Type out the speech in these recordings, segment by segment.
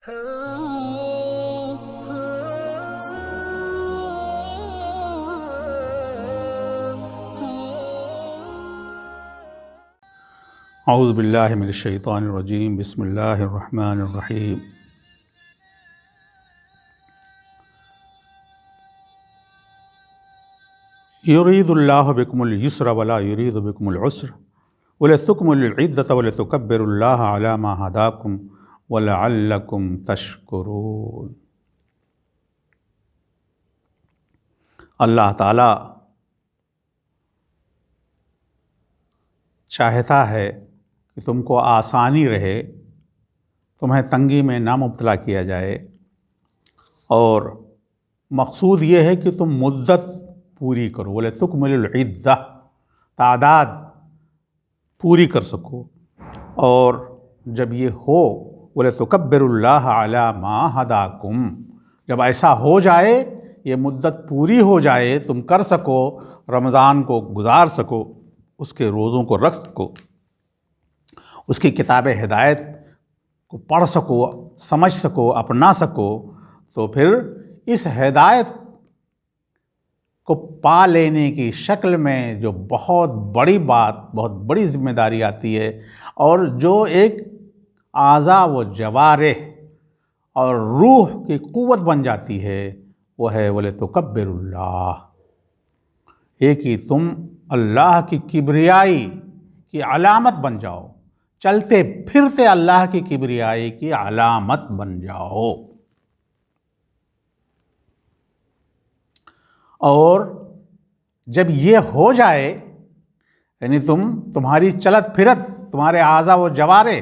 اعوذ باللہ من الشیطان الرجیم، بسم اللہ الرحمن الرحیم۔ یرید اللہ بکم اليسر ولا یرید بکم العسر ولتکملوا العدۃ ولتکبروا اللہ علی ما ہداکم ولعلکم تشکرون۔ اللہ تعالیٰ چاہتا ہے کہ تم کو آسانی رہے، تمہیں تنگی میں نہ مبتلا کیا جائے، اور مقصود یہ ہے کہ تم مدت پوری کرو، وَلَتُكْمِلُوا الْعِدَّةَ، تعداد پوری کر سکو، اور جب یہ ہو وَلَتُكَبِّرُوا اللَّهَ عَلَى مَا هَدَاكُمْ، جب ایسا ہو جائے، یہ مدت پوری ہو جائے، تم کر سکو، رمضان کو گزار سکو، اس کے روزوں کو رکھ سکو، اس کی کتاب ہدایت کو پڑھ سکو، سمجھ سکو، اپنا سکو، تو پھر اس ہدایت کو پا لینے کی شکل میں جو بہت بڑی بات، بہت بڑی ذمہ داری آتی ہے، اور جو ایک اعضاء و جوارح اور روح کی قوت بن جاتی ہے، وہ ہے وَلِتُكَبِّرُوا اللَّهَ، ایک ہی تم اللہ کی کبریائی کی علامت بن جاؤ، چلتے پھرتے اللہ کی کبریائی کی علامت بن جاؤ۔ اور جب یہ ہو جائے، یعنی تمہاری چلت پھرت، تمہارے اعضاء و جوارح،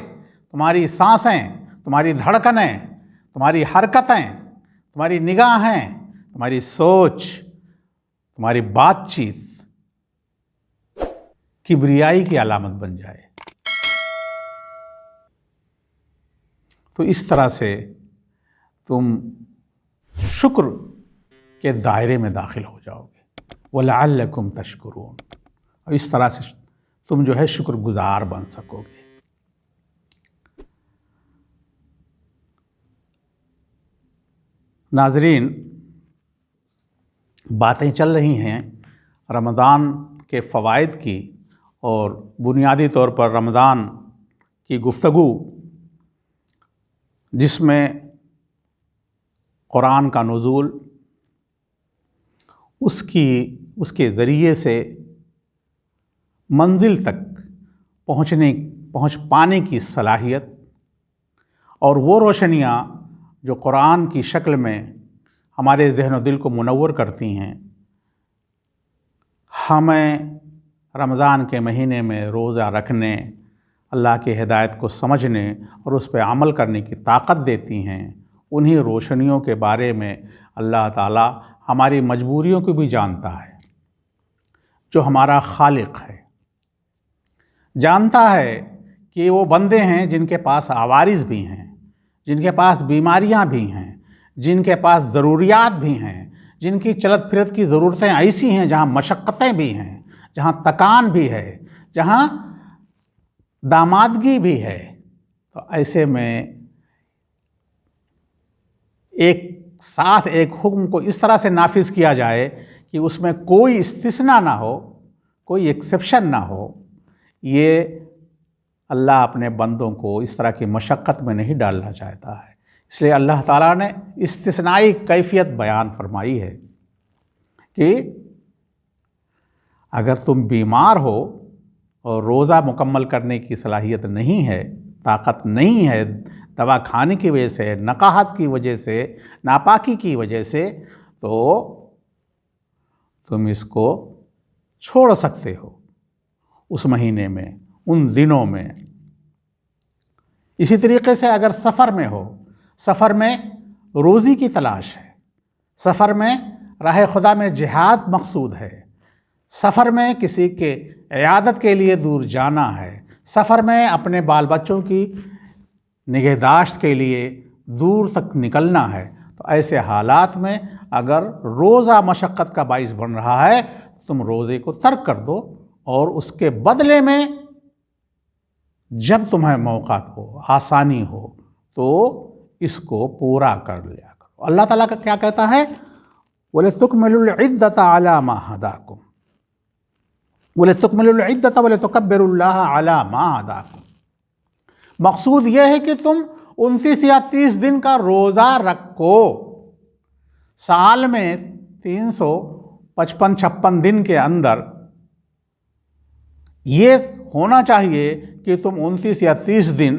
تمہاری سانسیں، تمہاری دھڑکنیں، تمہاری حرکتیں، تمہاری نگاہیں، تمہاری سوچ، تمہاری بات چیت کبریائی کی علامت بن جائے، تو اس طرح سے تم شکر کے دائرے میں داخل ہو جاؤ گے، وَلَعَلَّكُمْ تَشْكُرُونَ، اور اس طرح سے تم جو ہے شکر گزار بن سکو گے۔ ناظرین، باتیں چل رہی ہیں رمضان کے فوائد کی، اور بنیادی طور پر رمضان کی گفتگو جس میں قرآن کا نزول، اس کے ذریعے سے منزل تک پہنچ پانے کی صلاحیت، اور وہ روشنیاں جو قرآن کی شکل میں ہمارے ذہن و دل کو منور کرتی ہیں، ہمیں رمضان کے مہینے میں روزہ رکھنے، اللہ کی ہدایت کو سمجھنے اور اس پہ عمل کرنے کی طاقت دیتی ہیں، انہی روشنیوں کے بارے میں اللہ تعالیٰ ہماری مجبوریوں کو بھی جانتا ہے، جو ہمارا خالق ہے، جانتا ہے کہ وہ بندے ہیں جن کے پاس عوارض بھی ہیں، جن کے پاس بیماریاں بھی ہیں، جن کے پاس ضروریات بھی ہیں، جن کی چلت پھرت کی ضرورتیں ایسی ہیں جہاں مشقتیں بھی ہیں، جہاں تکان بھی ہے، جہاں دامادگی بھی ہے، تو ایسے میں ایک ساتھ ایک حکم کو اس طرح سے نافذ کیا جائے کہ اس میں کوئی استثناء نہ ہو، کوئی ایکسیپشن نہ ہو، یہ اللہ اپنے بندوں کو اس طرح کی مشقت میں نہیں ڈالنا چاہتا ہے، اس لیے اللہ تعالیٰ نے استثنائی کیفیت بیان فرمائی ہے کہ اگر تم بیمار ہو اور روزہ مکمل کرنے کی صلاحیت نہیں ہے، طاقت نہیں ہے، دوا کھانے کی وجہ سے، نقاہت کی وجہ سے، ناپاکی کی وجہ سے، تو تم اس کو چھوڑ سکتے ہو اس مہینے میں، ان دنوں میں۔ اسی طریقے سے اگر سفر میں ہو، سفر میں روزی کی تلاش ہے، سفر میں راہ خدا میں جہاد مقصود ہے، سفر میں کسی کے عیادت کے لیے دور جانا ہے، سفر میں اپنے بال بچوں کی نگہداشت کے لیے دور تک نکلنا ہے، تو ایسے حالات میں اگر روزہ مشقت کا باعث بن رہا ہے، تم روزے کو ترک کر دو، اور اس کے بدلے میں جب تمہیں موقع ہو، آسانی ہو، تو اس کو پورا کر لیا کرو۔ اللہ تعالیٰ کا کیا کہتا ہے؟ وَلِتُكْمِلُوا الْعِدَّةَ عَلَى مَا هَدَاكُمْ وَلِتُكْمِلُوا الْعِدَّةَ وَلِتُكَبِّرُوا اللَّهَ عَلَى مَا هَدَاكُمْ۔ مقصود یہ ہے کہ تم 29 یا 30 دن کا روزہ رکھو۔ سال میں 355-56 دن کے اندر یہ ہونا چاہیے کہ تم 29 یا 30 دن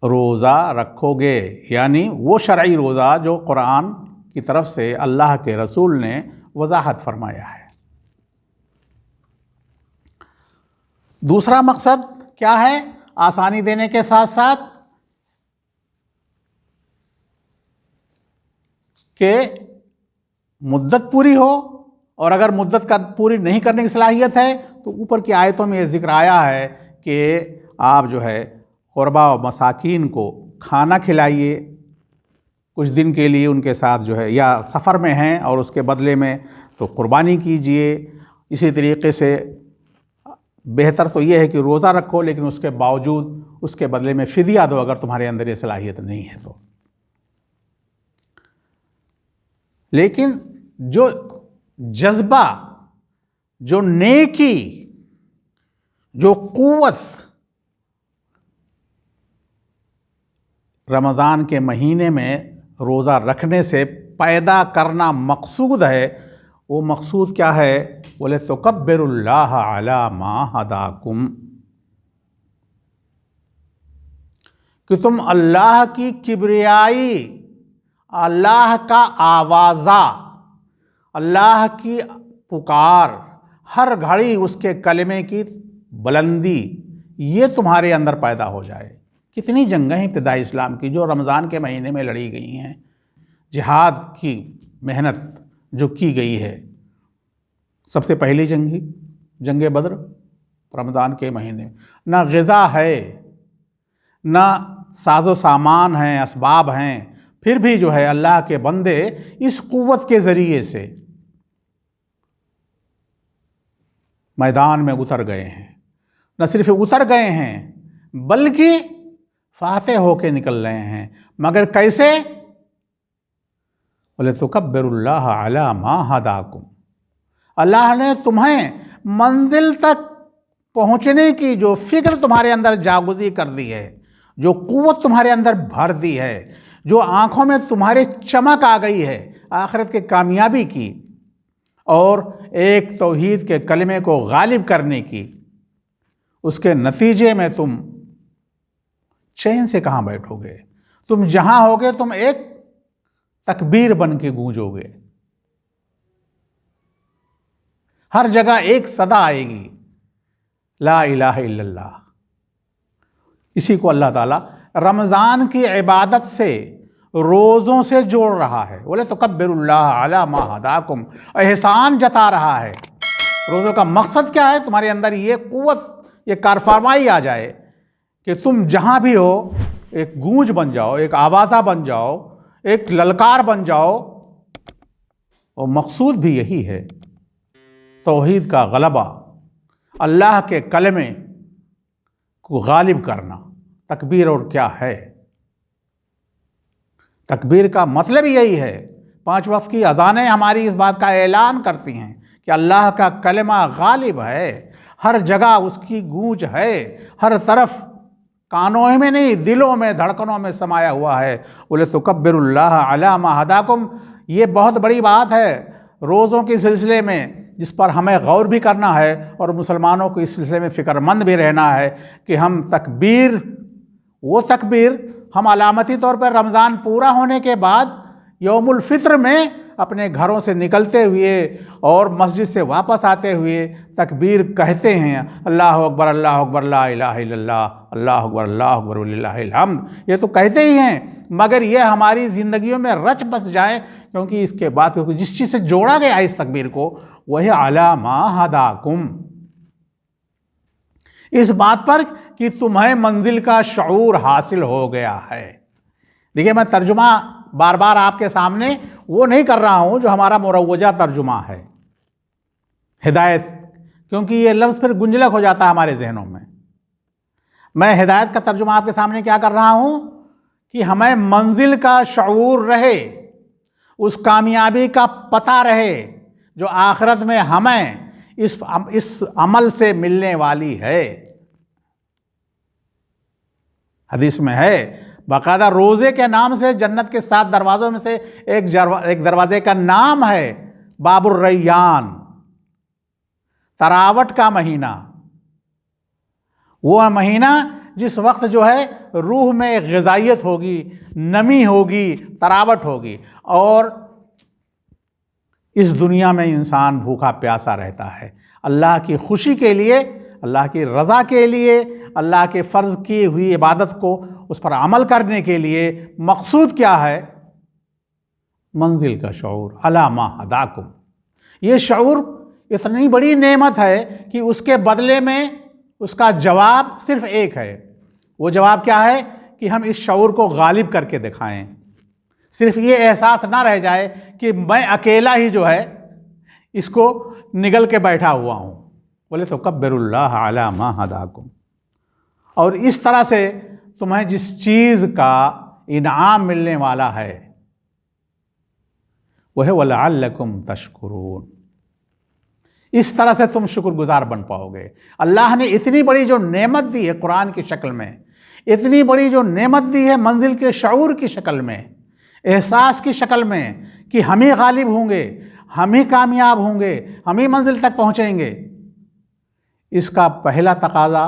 روزہ رکھو گے، یعنی وہ شرعی روزہ جو قرآن کی طرف سے اللہ کے رسول نے وضاحت فرمایا ہے۔ دوسرا مقصد کیا ہے؟ آسانی دینے کے ساتھ ساتھ کہ مدت پوری ہو، اور اگر مدت کا پوری نہیں کرنے کی صلاحیت ہے تو اوپر کی آیتوں میں یہ ذکر آیا ہے کہ آپ جو ہے غربا و مساکین کو کھانا کھلائیے کچھ دن کے لیے، ان کے ساتھ جو ہے، یا سفر میں ہیں اور اس کے بدلے میں تو قربانی کیجئے۔ اسی طریقے سے بہتر تو یہ ہے کہ روزہ رکھو لیکن اس کے باوجود اس کے بدلے میں فدیہ دو اگر تمہارے اندر یہ صلاحیت نہیں ہے تو۔ لیکن جو جذبہ، جو نیکی، جو قوت رمضان کے مہینے میں روزہ رکھنے سے پیدا کرنا مقصود ہے، وہ مقصود کیا ہے؟ وَلِتُكَبِّرُوا اللَّهَ عَلَى مَا هَدَاكُمْ، کہ تم اللہ کی کبریائی، اللہ کا آوازہ، اللہ کی پکار، ہر گھڑی اس کے کلمے کی بلندی، یہ تمہارے اندر پیدا ہو جائے۔ کتنی جنگیں ابتدائی اسلام کی جو رمضان کے مہینے میں لڑی گئی ہیں، جہاد کی محنت جو کی گئی ہے۔ سب سے پہلی جنگ بدر رمضان کے مہینے، نہ غذا ہے، نہ ساز و سامان ہیں، اسباب ہیں، پھر بھی جو ہے اللہ کے بندے اس قوت کے ذریعے سے میدان میں اتر گئے ہیں۔ نہ صرف اتر گئے ہیں بلکہ فاتح ہو کے نکل رہے ہیں، مگر کیسے؟ وَلِتُكَبِّرُوا اللَّهَ عَلَى مَا هَدَاكُمْ، اللہ نے تمہیں منزل تک پہنچنے کی جو فکر تمہارے اندر جاگزی کر دی ہے، جو قوت تمہارے اندر بھر دی ہے، جو آنکھوں میں تمہارے چمک آ گئی ہے آخرت کے کامیابی کی اور ایک توحید کے کلمے کو غالب کرنے کی، اس کے نتیجے میں تم چین سے کہاں بیٹھو گے؟ تم جہاں ہوگے تم ایک تکبیر بن کے گونجو گے، ہر جگہ ایک صدا آئے گی، لا الہ الا اللہ۔ اسی کو اللہ تعالیٰ رمضان کی عبادت سے، روزوں سے جوڑ رہا ہے۔ وَلِتُكَبِّرُوا اللَّهَ عَلَى مَا هَدَاكُمْ، احسان جتا رہا ہے۔ روزوں کا مقصد کیا ہے؟ تمہارے اندر یہ قوت، یہ کارفرمائی آ جائے کہ تم جہاں بھی ہو ایک گونج بن جاؤ، ایک آوازہ بن جاؤ، ایک للکار بن جاؤ۔ اور مقصود بھی یہی ہے، توحید کا غلبہ، اللہ کے کلمے کو غالب کرنا۔ تکبیر اور کیا ہے؟ تکبیر کا مطلب یہی ہے، 5 وقت کی اذانیں ہماری اس بات کا اعلان کرتی ہیں کہ اللہ کا کلمہ غالب ہے، ہر جگہ اس کی گونج ہے، ہر طرف، کانوں میں نہیں دلوں میں، دھڑکنوں میں سمایا ہوا ہے۔ وَلِتُكَبِّرُوا اللَّهَ عَلَى مَا هَدَاكُمْ، یہ بہت بڑی بات ہے روزوں کے سلسلے میں، جس پر ہمیں غور بھی کرنا ہے اور مسلمانوں کو اس سلسلے میں فکر مند بھی رہنا ہے کہ ہم تکبیر، وہ تکبیر ہم علامتی طور پر رمضان پورا ہونے کے بعد یوم الفطر میں اپنے گھروں سے نکلتے ہوئے اور مسجد سے واپس آتے ہوئے تکبیر کہتے ہیں، اللہ اکبر اللہ اکبر لا الہ الا اللہ، اللہ اکبر اللہ اکبر وللہ الحمد، یہ تو کہتے ہی ہیں، مگر یہ ہماری زندگیوں میں رچ بس جائے، کیونکہ اس کے بعد جس چیز سے جوڑا گیا ہے اس تکبیر کو وہ ہے علی ما ہداکم، اس بات پر کہ تمہیں منزل کا شعور حاصل ہو گیا ہے۔ دیکھیے میں ترجمہ بار بار آپ کے سامنے وہ نہیں کر رہا ہوں جو ہمارا مروجہ ترجمہ ہے، ہدایت، کیونکہ یہ لفظ پھر گنجلک ہو جاتا ہے ہمارے ذہنوں میں۔ میں ہدایت کا ترجمہ آپ کے سامنے کیا کر رہا ہوں کہ ہمیں منزل کا شعور رہے، اس کامیابی کا پتہ رہے جو آخرت میں ہمیں اس عمل سے ملنے والی ہے۔ حدیث میں ہے باقاعدہ روزے کے نام سے جنت کے 7 دروازوں میں سے ایک دروازے کا نام ہے باب الریان، تراوٹ کا مہینہ، وہ مہینہ جس وقت جو ہے روح میں غذائیت ہوگی، نمی ہوگی، تراوٹ ہوگی، اور اس دنیا میں انسان بھوکا پیاسا رہتا ہے اللہ کی خوشی کے لیے، اللہ کی رضا کے لیے، اللہ کے فرض کی ہوئی عبادت کو اس پر عمل کرنے کے لیے مقصود کیا ہے؟ منزل کا شعور، علی ما ہداکم۔ یہ شعور اتنی بڑی نعمت ہے کہ اس کے بدلے میں اس کا جواب صرف ایک ہے۔ وہ جواب کیا ہے کہ ہم اس شعور کو غالب کر کے دکھائیں، صرف یہ احساس نہ رہ جائے کہ میں اکیلا ہی جو ہے اس کو نگل کے بیٹھا ہوا ہوں۔ بولے تو کبر اللہ علی ما ہداکم، اور اس طرح سے تمہیں جس چیز کا انعام ملنے والا ہے وہ ہے وَلَعَلَّكُمْ تَشْكُرُونَ، اس طرح سے تم شکر گزار بن پاؤ گے۔ اللہ نے اتنی بڑی جو نعمت دی ہے قرآن کی شکل میں، اتنی بڑی جو نعمت دی ہے منزل کے شعور کی شکل میں، احساس کی شکل میں کہ ہم ہی غالب ہوں گے، ہم ہی کامیاب ہوں گے، ہم ہی منزل تک پہنچیں گے۔ اس کا پہلا تقاضا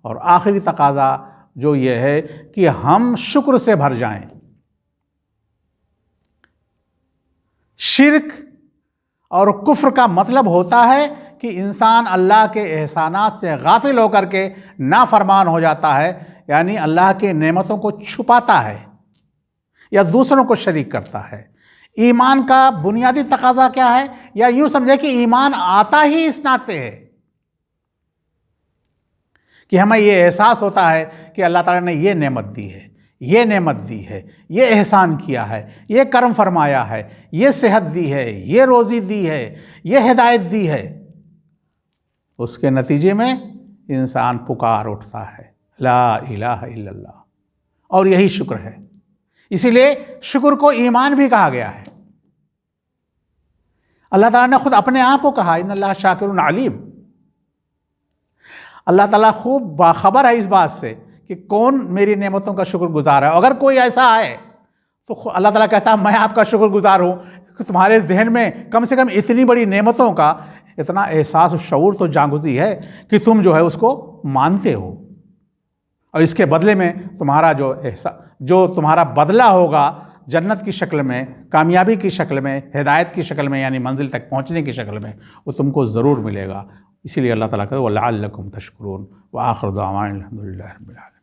اور آخری تقاضا جو یہ ہے کہ ہم شکر سے بھر جائیں۔ شرک اور کفر کا مطلب ہوتا ہے کہ انسان اللہ کے احسانات سے غافل ہو کر کے نافرمان ہو جاتا ہے، یعنی اللہ کے نعمتوں کو چھپاتا ہے یا دوسروں کو شریک کرتا ہے۔ ایمان کا بنیادی تقاضا کیا ہے؟ یا یوں سمجھے کہ ایمان آتا ہی اس ناطے ہے کہ ہمیں یہ احساس ہوتا ہے کہ اللہ تعالیٰ نے یہ نعمت دی ہے، یہ نعمت دی ہے، یہ احسان کیا ہے، یہ کرم فرمایا ہے، یہ صحت دی ہے، یہ روزی دی ہے، یہ ہدایت دی ہے۔ اس کے نتیجے میں انسان پکار اٹھتا ہے لا الہ الا اللہ، اور یہی شکر ہے۔ اسی لیے شکر کو ایمان بھی کہا گیا ہے۔ اللہ تعالیٰ نے خود اپنے آپ کو کہا ان اللہ شاکر علیم۔ اللہ تعالیٰ خوب باخبر ہے اس بات سے کہ کون میری نعمتوں کا شکر گزار ہے۔ اگر کوئی ایسا ہے تو اللہ تعالیٰ کہتا ہے میں آپ کا شکر گزار ہوں کہ تمہارے ذہن میں کم سے کم اتنی بڑی نعمتوں کا اتنا احساس و شعور تو جاگزی ہے کہ تم جو ہے اس کو مانتے ہو، اور اس کے بدلے میں تمہارا جو تمہارا بدلہ ہوگا جنت کی شکل میں، کامیابی کی شکل میں، ہدایت کی شکل میں، یعنی منزل تک پہنچنے کی شکل میں، وہ تم کو ضرور ملے گا۔ اسی لیے اللہ تعالیٰ کہتے ہیں وَلَعَلَّكُمْ تَشْكُرُونَ وَآخِرُ دَعْوَانَا الْحَمْدُ لِلَّهِ رَبِّ الْعَالَمِينَ۔